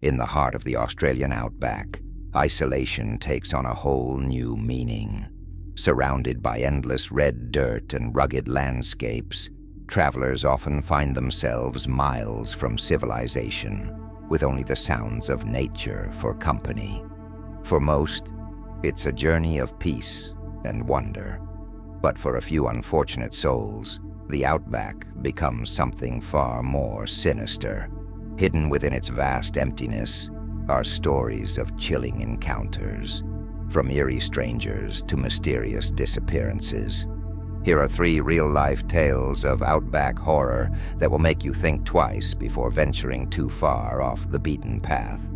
In the heart of the Australian outback, isolation takes on a whole new meaning. Surrounded by endless red dirt and rugged landscapes, travelers often find themselves miles from civilization, with only the sounds of nature for company. For most, it's a journey of peace and wonder. But for a few unfortunate souls, the outback becomes something far more sinister. Hidden within its vast emptiness are stories of chilling encounters, from eerie strangers to mysterious disappearances. Here are 3 real-life tales of outback horror that will make you think twice before venturing too far off the beaten path.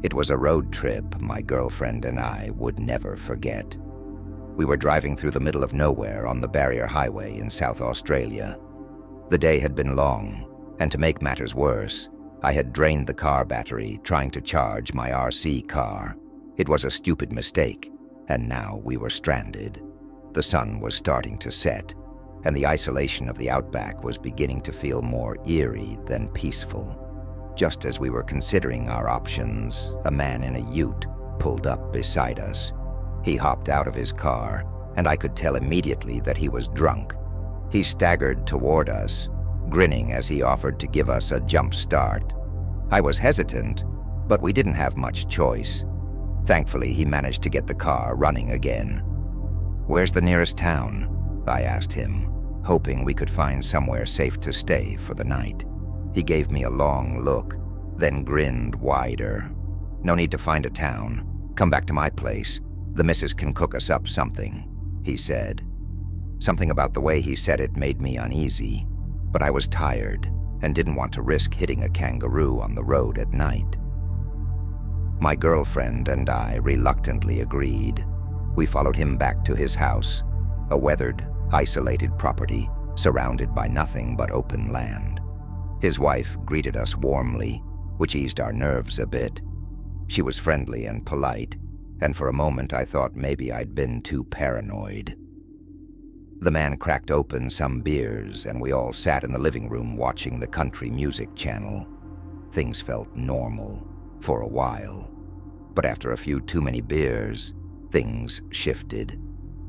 It was a road trip my girlfriend and I would never forget. We were driving through the middle of nowhere on the Barrier Highway in South Australia. The day had been long, and to make matters worse, I had drained the car battery trying to charge my RC car. It was a stupid mistake, and now we were stranded. The sun was starting to set, and the isolation of the outback was beginning to feel more eerie than peaceful. Just as we were considering our options, a man in a ute pulled up beside us. He hopped out of his car, and I could tell immediately that he was drunk. He staggered toward us, grinning as he offered to give us a jump start. I was hesitant, but we didn't have much choice. Thankfully, he managed to get the car running again. "Where's the nearest town?" I asked him, hoping we could find somewhere safe to stay for the night. He gave me a long look, then grinned wider. "No need to find a town. Come back to my place. The missus can cook us up something," he said. Something about the way he said it made me uneasy, but I was tired and didn't want to risk hitting a kangaroo on the road at night. My girlfriend and I reluctantly agreed. We followed him back to his house, a weathered, isolated property surrounded by nothing but open land. His wife greeted us warmly, which eased our nerves a bit. She was friendly and polite, and for a moment I thought maybe I'd been too paranoid. The man cracked open some beers, and we all sat in the living room watching the country music channel. Things felt normal for a while, but after a few too many beers, things shifted.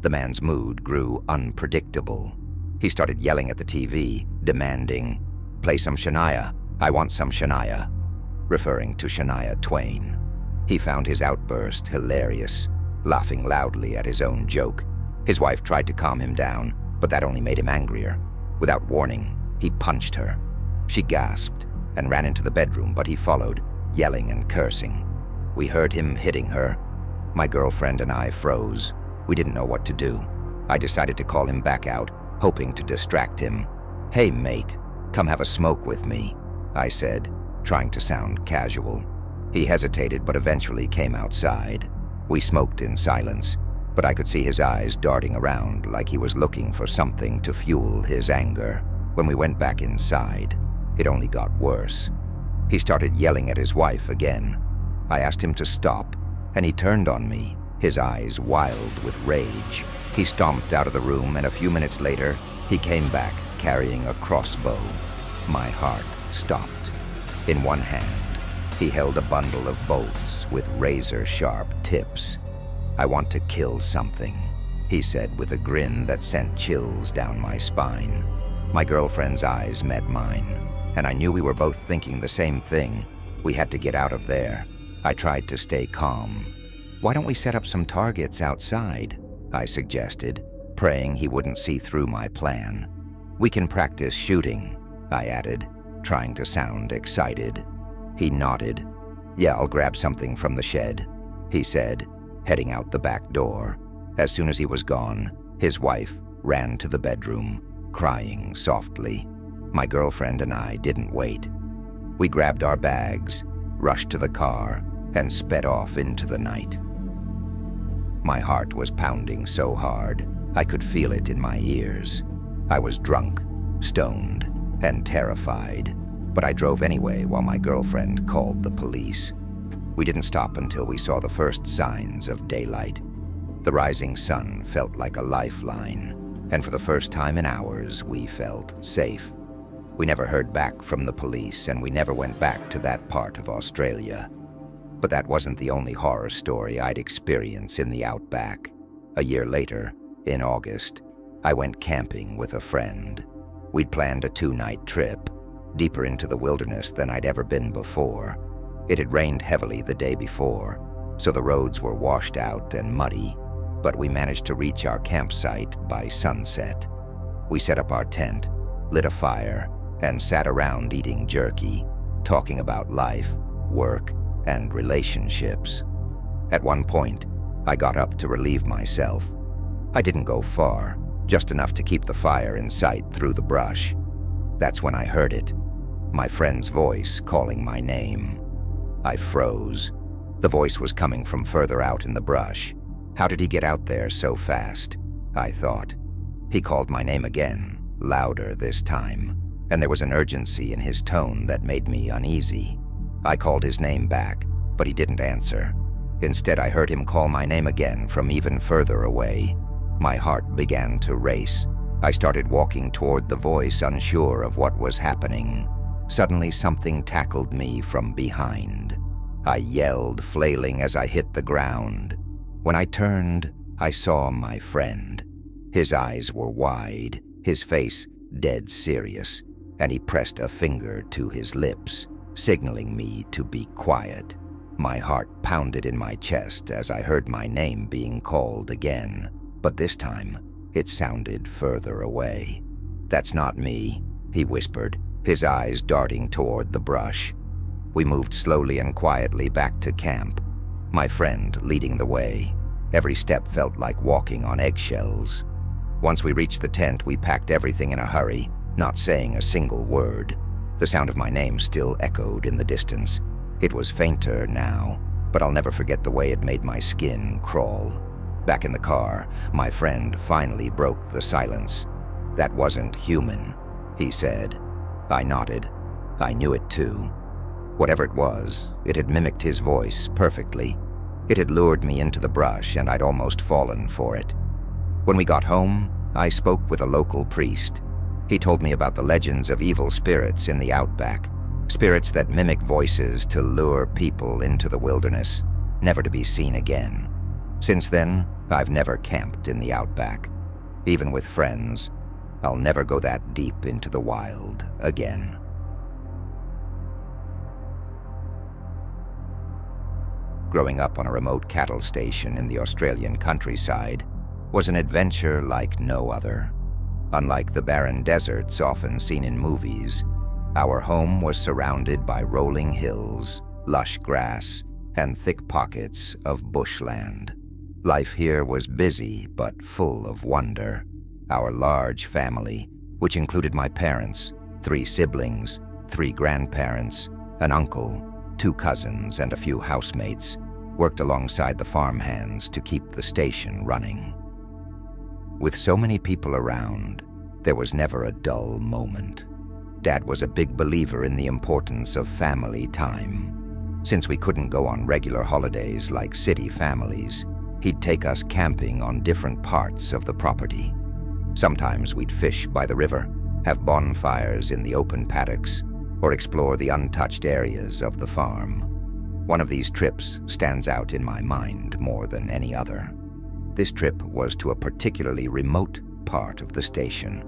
The man's mood grew unpredictable. He started yelling at the TV, demanding, "Play some Shania. I want some Shania," referring to Shania Twain. He found his outburst hilarious, laughing loudly at his own joke. His wife tried to calm him down, but that only made him angrier. Without warning, he punched her. She gasped and ran into the bedroom, but he followed, yelling and cursing. We heard him hitting her. My girlfriend and I froze. We didn't know what to do. I decided to call him back out, hoping to distract him. "Hey, mate, come have a smoke with me," I said, trying to sound casual. He hesitated, but eventually came outside. We smoked in silence, but I could see his eyes darting around like he was looking for something to fuel his anger. When we went back inside, it only got worse. He started yelling at his wife again. I asked him to stop, and he turned on me, his eyes wild with rage. He stomped out of the room, and a few minutes later, he came back carrying a crossbow. My heart stopped. In one hand, he held a bundle of bolts with razor-sharp tips. "I want to kill something," he said with a grin that sent chills down my spine. My girlfriend's eyes met mine, and I knew we were both thinking the same thing. We had to get out of there. I tried to stay calm. "Why don't we set up some targets outside?" I suggested, praying he wouldn't see through my plan. "We can practice shooting," I added, trying to sound excited. He nodded. "Yeah, I'll grab something from the shed," he said, heading out the back door. As soon as he was gone, his wife ran to the bedroom, crying softly. My girlfriend and I didn't wait. We grabbed our bags, rushed to the car, and sped off into the night. My heart was pounding so hard, I could feel it in my ears. I was drunk, stoned, and terrified, but I drove anyway while my girlfriend called the police. We didn't stop until we saw the first signs of daylight. The rising sun felt like a lifeline, and for the first time in hours, we felt safe. We never heard back from the police, and we never went back to that part of Australia. But that wasn't the only horror story I'd experience in the outback. A year later, in August, I went camping with a friend. We'd planned a 2-night trip, deeper into the wilderness than I'd ever been before. It had rained heavily the day before, so the roads were washed out and muddy, but we managed to reach our campsite by sunset. We set up our tent, lit a fire, and sat around eating jerky, talking about life, work, and relationships. At one point, I got up to relieve myself. I didn't go far, just enough to keep the fire in sight through the brush. That's when I heard it, my friend's voice calling my name. I froze. The voice was coming from further out in the brush. How did he get out there so fast? I thought. He called my name again, louder this time, and there was an urgency in his tone that made me uneasy. I called his name back, but he didn't answer. Instead, I heard him call my name again from even further away. My heart began to race. I started walking toward the voice, unsure of what was happening. Suddenly, something tackled me from behind. I yelled, flailing as I hit the ground. When I turned, I saw my friend. His eyes were wide, his face dead serious, and he pressed a finger to his lips, signaling me to be quiet. My heart pounded in my chest as I heard my name being called again, but this time it sounded further away. "That's not me," he whispered, his eyes darting toward the brush. We moved slowly and quietly back to camp, my friend leading the way. Every step felt like walking on eggshells. Once we reached the tent, we packed everything in a hurry, not saying a single word. The sound of my name still echoed in the distance. It was fainter now, but I'll never forget the way it made my skin crawl. Back in the car, my friend finally broke the silence. "That wasn't human," he said. I nodded. I knew it too. Whatever it was, it had mimicked his voice perfectly. It had lured me into the brush, and I'd almost fallen for it. When we got home, I spoke with a local priest. He told me about the legends of evil spirits in the outback, spirits that mimic voices to lure people into the wilderness, never to be seen again. Since then, I've never camped in the outback. Even with friends, I'll never go that deep into the wild again. Growing up on a remote cattle station in the Australian countryside was an adventure like no other. Unlike the barren deserts often seen in movies, our home was surrounded by rolling hills, lush grass, and thick pockets of bushland. Life here was busy but full of wonder. Our large family, which included my parents, 3 siblings, 3 grandparents, an uncle, 2 cousins, and a few housemates, worked alongside the farmhands to keep the station running. With so many people around, there was never a dull moment. Dad was a big believer in the importance of family time. Since we couldn't go on regular holidays like city families, he'd take us camping on different parts of the property. Sometimes we'd fish by the river, have bonfires in the open paddocks, or explore the untouched areas of the farm. One of these trips stands out in my mind more than any other. This trip was to a particularly remote part of the station,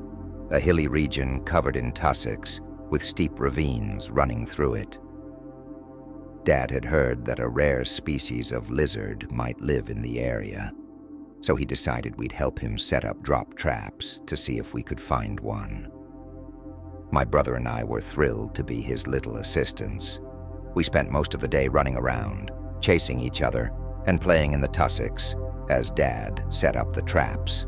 a hilly region covered in tussocks with steep ravines running through it. Dad had heard that a rare species of lizard might live in the area, so he decided we'd help him set up drop traps to see if we could find one. My brother and I were thrilled to be his little assistants. We spent most of the day running around, chasing each other, and playing in the tussocks as Dad set up the traps.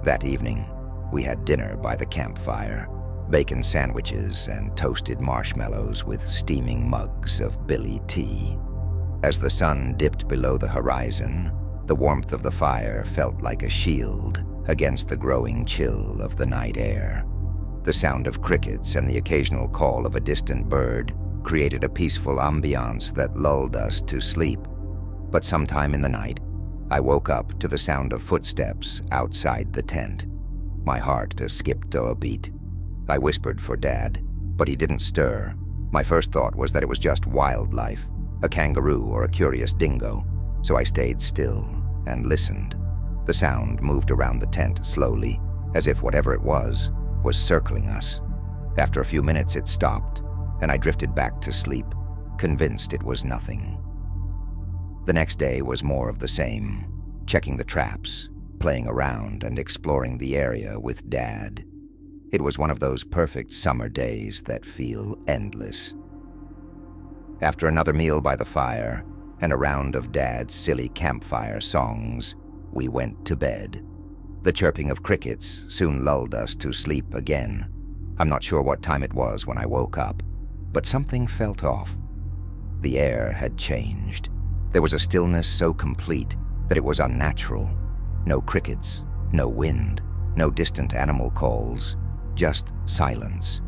That evening, we had dinner by the campfire, bacon sandwiches and toasted marshmallows with steaming mugs of Billy tea. As the sun dipped below the horizon, the warmth of the fire felt like a shield against the growing chill of the night air. The sound of crickets and the occasional call of a distant bird created a peaceful ambiance that lulled us to sleep. But sometime in the night, I woke up to the sound of footsteps outside the tent. My heart skipped a beat. I whispered for Dad, but he didn't stir. My first thought was that it was just wildlife, a kangaroo or a curious dingo, so I stayed still and listened. The sound moved around the tent slowly, as if whatever it was circling us. After a few minutes it stopped, and I drifted back to sleep, convinced it was nothing. The next day was more of the same, checking the traps, playing around and exploring the area with Dad. It was one of those perfect summer days that feel endless. After another meal by the fire and a round of Dad's silly campfire songs, we went to bed. The chirping of crickets soon lulled us to sleep again. I'm not sure what time it was when I woke up, but something felt off. The air had changed. There was a stillness so complete that it was unnatural. No crickets, no wind, no distant animal calls, just silence.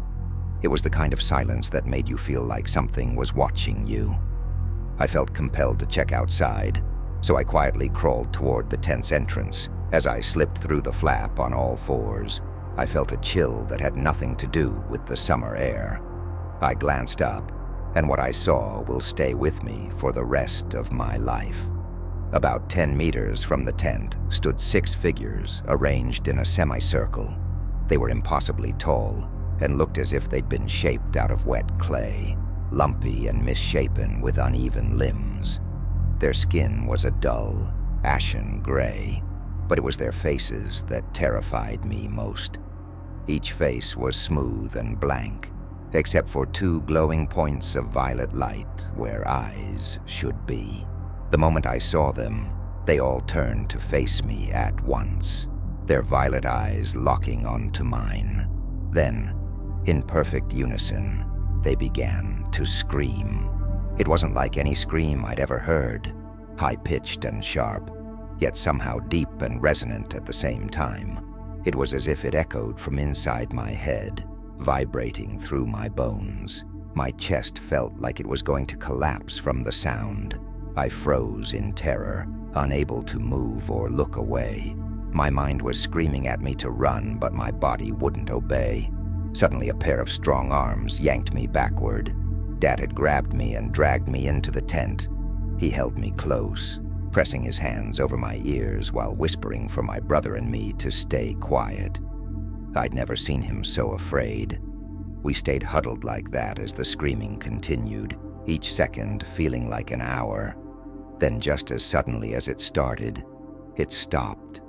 It was the kind of silence that made you feel like something was watching you. I felt compelled to check outside, so I quietly crawled toward the tent's entrance. As I slipped through the flap on all fours, I felt a chill that had nothing to do with the summer air. I glanced up, and what I saw will stay with me for the rest of my life. About 10 meters from the tent stood 6 figures arranged in a semicircle. They were impossibly tall and looked as if they'd been shaped out of wet clay, lumpy and misshapen with uneven limbs. Their skin was a dull, ashen gray, but it was their faces that terrified me most. Each face was smooth and blank, except for 2 glowing points of violet light where eyes should be. The moment I saw them, they all turned to face me at once, their violet eyes locking onto mine. Then, in perfect unison, they began to scream. It wasn't like any scream I'd ever heard, high-pitched and sharp, yet somehow deep and resonant at the same time. It was as if it echoed from inside my head, vibrating through my bones. My chest felt like it was going to collapse from the sound. I froze in terror, unable to move or look away. My mind was screaming at me to run, but my body wouldn't obey. Suddenly, a pair of strong arms yanked me backward. Dad had grabbed me and dragged me into the tent. He held me close, pressing his hands over my ears while whispering for my brother and me to stay quiet. I'd never seen him so afraid. We stayed huddled like that as the screaming continued, each second feeling like an hour. Then, just as suddenly as it started, it stopped.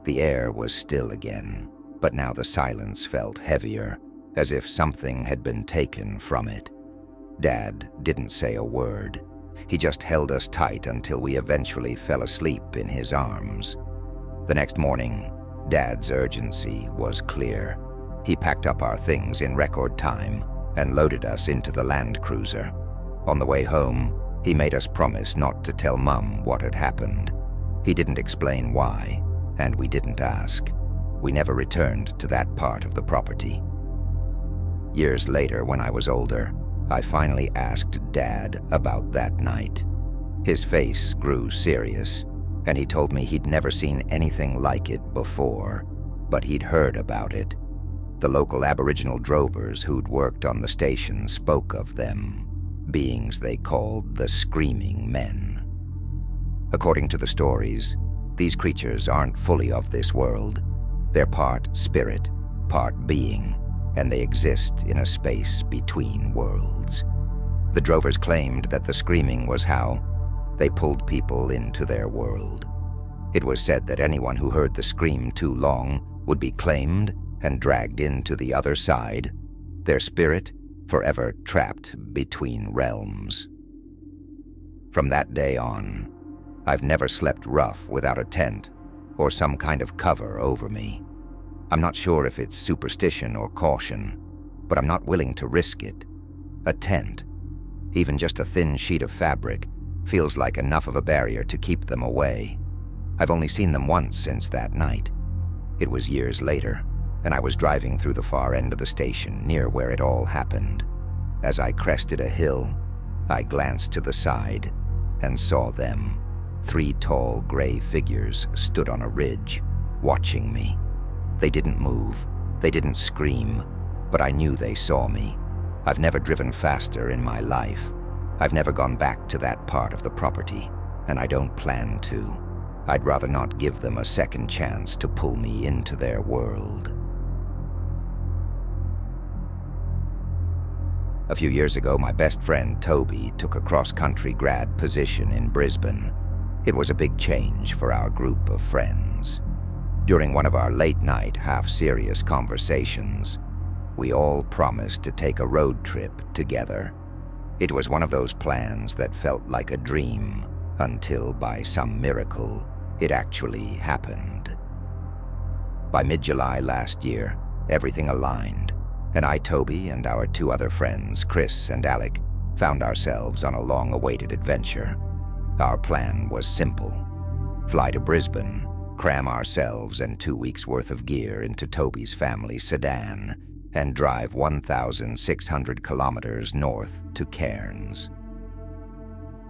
The air was still again, but now the silence felt heavier, as if something had been taken from it. Dad didn't say a word. He just held us tight until we eventually fell asleep in his arms. The next morning, Dad's urgency was clear. He packed up our things in record time and loaded us into the Land Cruiser. On the way home, he made us promise not to tell Mum what had happened. He didn't explain why, and we didn't ask. We never returned to that part of the property. Years later, when I was older, I finally asked Dad about that night. His face grew serious, and he told me he'd never seen anything like it before, but he'd heard about it. The local Aboriginal drovers who'd worked on the station spoke of them, beings they called the Screaming Men. According to the stories, these creatures aren't fully of this world. They're part spirit, part being, and they exist in a space between worlds. The drovers claimed that the screaming was how they pulled people into their world. It was said that anyone who heard the scream too long would be claimed and dragged into the other side, their spirit forever trapped between realms. From that day on, I've never slept rough without a tent or some kind of cover over me. I'm not sure if it's superstition or caution, but I'm not willing to risk it. A tent, even just a thin sheet of fabric, feels like enough of a barrier to keep them away. I've only seen them once since that night. It was years later, and I was driving through the far end of the station near where it all happened. As I crested a hill, I glanced to the side and saw them. 3 tall gray figures stood on a ridge, watching me. They didn't move, they didn't scream, but I knew they saw me. I've never driven faster in my life. I've never gone back to that part of the property, and I don't plan to. I'd rather not give them a second chance to pull me into their world. A few years ago, my best friend Toby took a cross-country grad position in Brisbane. It was a big change for our group of friends. During one of our late-night, half-serious conversations, we all promised to take a road trip together. It was one of those plans that felt like a dream until, by some miracle, it actually happened. By mid-July last year, everything aligned, and I, Toby, and our two other friends, Chris and Alec, found ourselves on a long-awaited adventure. Our plan was simple: fly to Brisbane, cram ourselves and 2 weeks' worth of gear into Toby's family sedan, and drive 1,600 kilometers north to Cairns.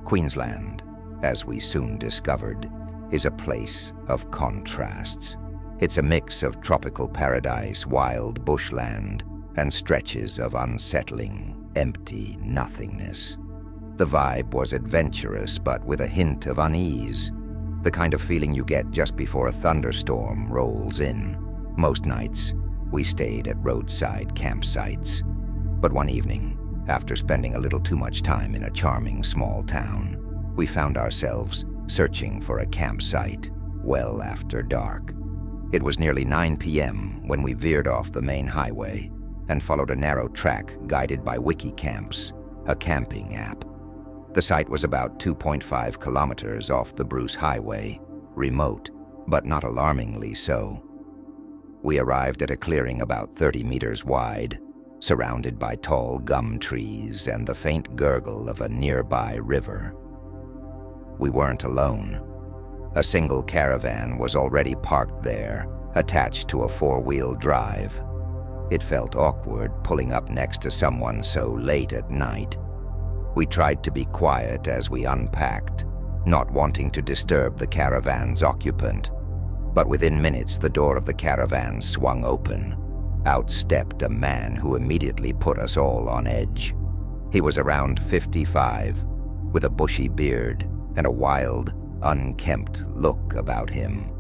Queensland, as we soon discovered, is a place of contrasts. It's a mix of tropical paradise, wild bushland, and stretches of unsettling, empty nothingness. The vibe was adventurous, but with a hint of unease, the kind of feeling you get just before a thunderstorm rolls in. Most nights, we stayed at roadside campsites. But one evening, after spending a little too much time in a charming small town, we found ourselves searching for a campsite well after dark. It was nearly 9 p.m. when we veered off the main highway and followed a narrow track guided by WikiCamps, a camping app. The site was about 2.5 kilometers off the Bruce Highway, remote, but not alarmingly so. We arrived at a clearing about 30 meters wide, surrounded by tall gum trees and the faint gurgle of a nearby river. We weren't alone. A single caravan was already parked there, attached to a 4-wheel drive. It felt awkward pulling up next to someone so late at night. We tried to be quiet as we unpacked, not wanting to disturb the caravan's occupant. But within minutes, the door of the caravan swung open. Out stepped a man who immediately put us all on edge. He was around 55, with a bushy beard and a wild, unkempt look about him.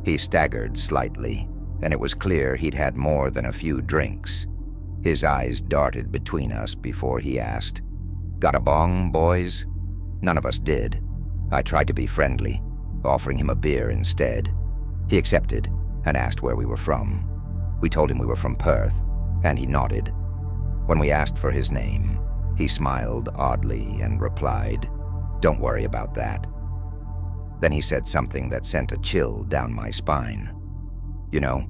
He staggered slightly, and it was clear he'd had more than a few drinks. His eyes darted between us before he asked, "Got a bong, boys?" None of us did. I tried to be friendly, offering him a beer instead. He accepted and asked where we were from. We told him we were from Perth, and he nodded. When we asked for his name, he smiled oddly and replied, "Don't worry about that." Then he said something that sent a chill down my spine. "You know,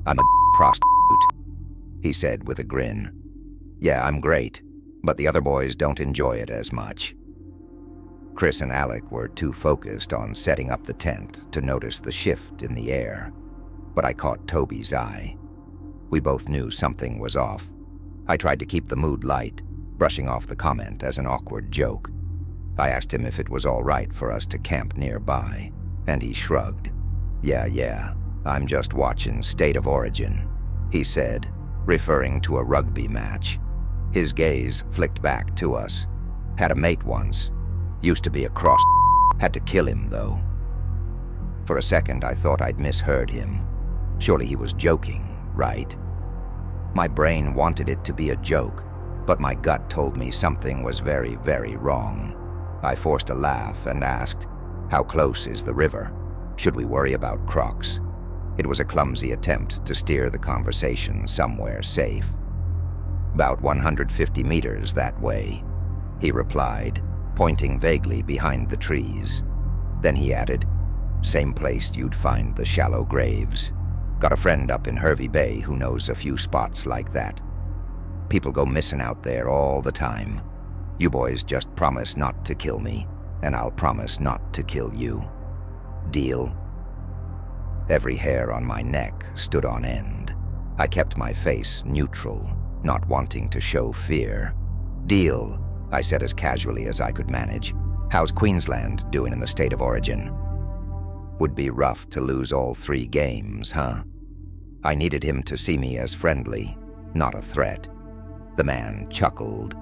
I'm a prostitute," he said with a grin. "Yeah, I'm great, but the other boys don't enjoy it as much." Chris and Alec were too focused on setting up the tent to notice the shift in the air, but I caught Toby's eye. We both knew something was off. I tried to keep the mood light, brushing off the comment as an awkward joke. I asked him if it was all right for us to camp nearby, and he shrugged. Yeah, I'm just watching State of Origin," he said, referring to a rugby match. His gaze flicked back to us. "Had a mate once. Used to be a cross. Had to kill him, though." For a second, I thought I'd misheard him. Surely he was joking, right? My brain wanted it to be a joke, but my gut told me something was very, very wrong. I forced a laugh and asked, "How close is the river? Should we worry about crocs?" It was a clumsy attempt to steer the conversation somewhere safe. "About 150 meters that way," he replied, pointing vaguely behind the trees. Then he added, "Same place you'd find the shallow graves. Got a friend up in Hervey Bay who knows a few spots like that. People go missing out there all the time. You boys just promise not to kill me, and I'll promise not to kill you. Deal?" Every hair on my neck stood on end. I kept my face neutral, not wanting to show fear. "Deal," I said as casually as I could manage. "How's Queensland doing in the State of Origin?" Would be rough to lose all 3 games, huh? I needed him to see me as friendly, not a threat. The man chuckled.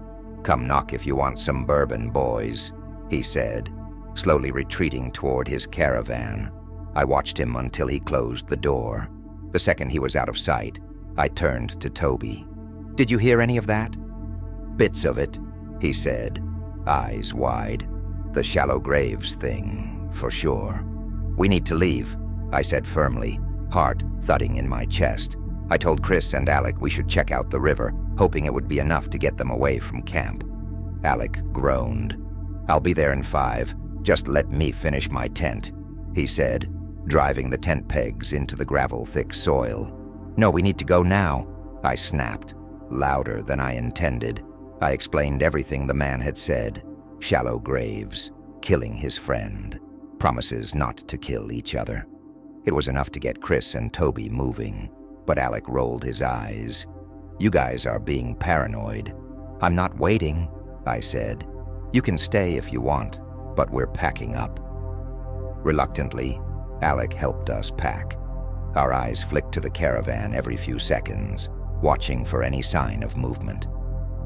"Come knock if you want some bourbon, boys," he said, slowly retreating toward his caravan. I watched him until he closed the door. The second he was out of sight, I turned to Toby. "Did you hear any of that?" "Bits of it," he said, eyes wide. "The shallow graves thing, for sure." "We need to leave," I said firmly, heart thudding in my chest. I told Chris and Alec we should check out the river, hoping it would be enough to get them away from camp. Alec groaned. "I'll be there in 5. Just let me finish my tent," he said, driving the tent pegs into the gravel-thick soil. "No, we need to go now," I snapped, louder than I intended. I explained everything the man had said. Shallow graves, killing his friend, promises not to kill each other. It was enough to get Chris and Toby moving, but Alec rolled his eyes. "You guys are being paranoid." "I'm not waiting," I said. "You can stay if you want, but we're packing up." Reluctantly, Alec helped us pack. Our eyes flicked to the caravan every few seconds, watching for any sign of movement.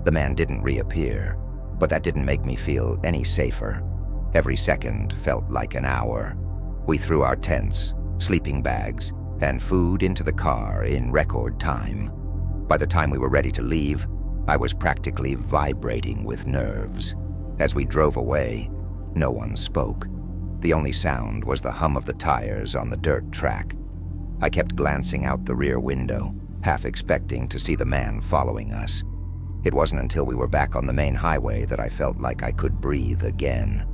The man didn't reappear, but that didn't make me feel any safer. Every second felt like an hour. We threw our tents, sleeping bags, and food into the car in record time. By the time we were ready to leave, I was practically vibrating with nerves. As we drove away, no one spoke. The only sound was the hum of the tires on the dirt track. I kept glancing out the rear window, half expecting to see the man following us. It wasn't until we were back on the main highway that I felt like I could breathe again.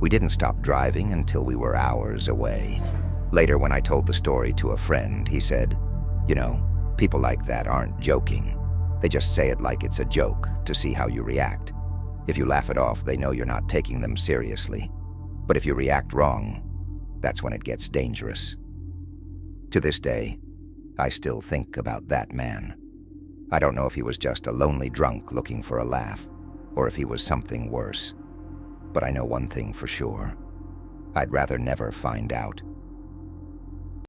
We didn't stop driving until we were hours away. Later, when I told the story to a friend, he said, "You know, people like that aren't joking. They just say it like it's a joke to see how you react. If you laugh it off, they know you're not taking them seriously. But if you react wrong, that's when it gets dangerous." To this day, I still think about that man. I don't know if he was just a lonely drunk looking for a laugh, or if he was something worse. But I know one thing for sure. I'd rather never find out.